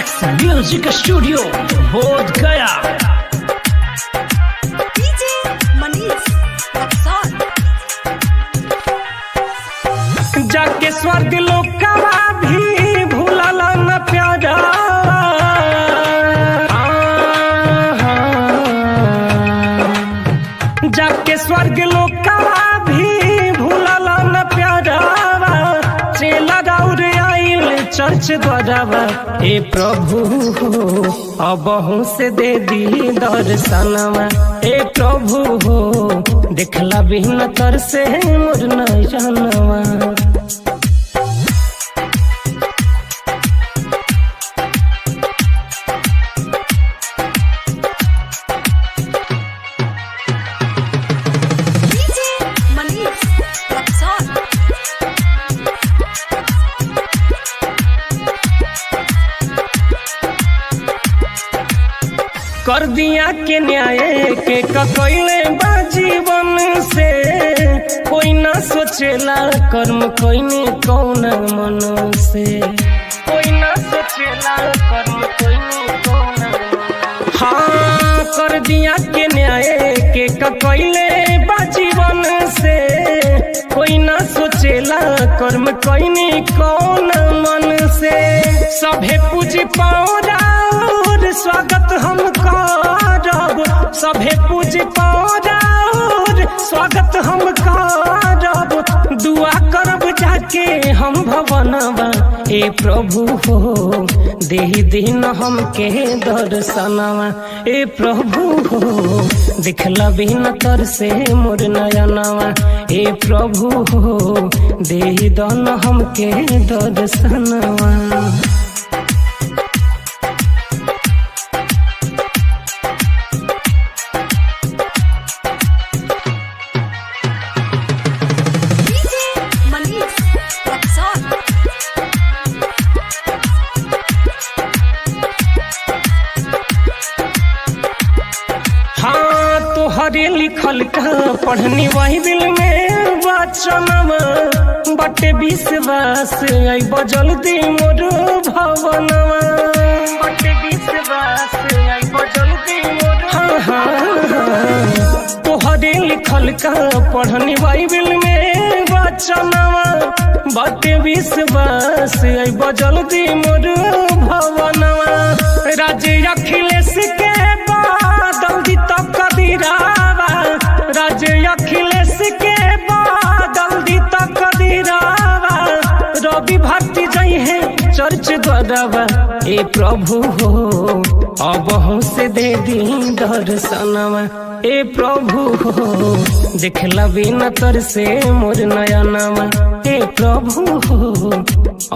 Max music studio बोध गया। DJ Manish Raxaul. जाके स्वर्ग लोकवा भी भूलल न प्यारा, जाके स्वर्ग लोकवा भी भूलल न प्यारा, चेला दौड़ आइल चर्च द्वारा। हे प्रभु हो अबहू से दे दी दर्शनवा, हे प्रभु हो देखला बिन तर से मोर नयनवा। डीजे मनीष रक्सौल। कर दिया के न्याय के ककैले बा जीवन से, कोई ना सोचेला कर्म कोई ने कौन मन से, कोई ना सोचेला कर्म कोई ने कौन। हाँ कर दिया के न्याय के ककैले बा जीवन से, कोई ना सोचेला कर्म कोई ने कौन मन से। सभे पूज पाओ स्वागत हम करब, सभे पूज पाओ स्वागत हम करब, दुआ करब जाके हम भवनवा। ए प्रभु हो देहि दिन हमके दर्शनवा, ए प्रभु हो दिखला बिन तर से मोर नयनवा। ए प्रभु हो देहि दिन हमके दर्शनवा। तोहरे लिखल का पढ़नी वही दिल में वचनवा, बटे विश्वास आई बजल दी मोर भवनवा, बटे विश्वास आई बजल दी मोर। हाँ हाँ तोहरे लिखल का पढ़नी वही दिल में वचनवा, बटे विश्वास आई बजल दी मोर भवनवा। राजे अखिलेश के बादल दी तो कदीरावा, राजे अखिलेश के बादल दी तो कदीरावा, रवि भक्ति जई है चर्च द्वारा। ए प्रभु हो अबहू से दे दी दर्शनवा, ए प्रभु हो देखला बिन तर से मोर नयनवा। ए प्रभु हो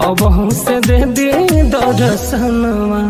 अबहू से दे दी दर्शनवा।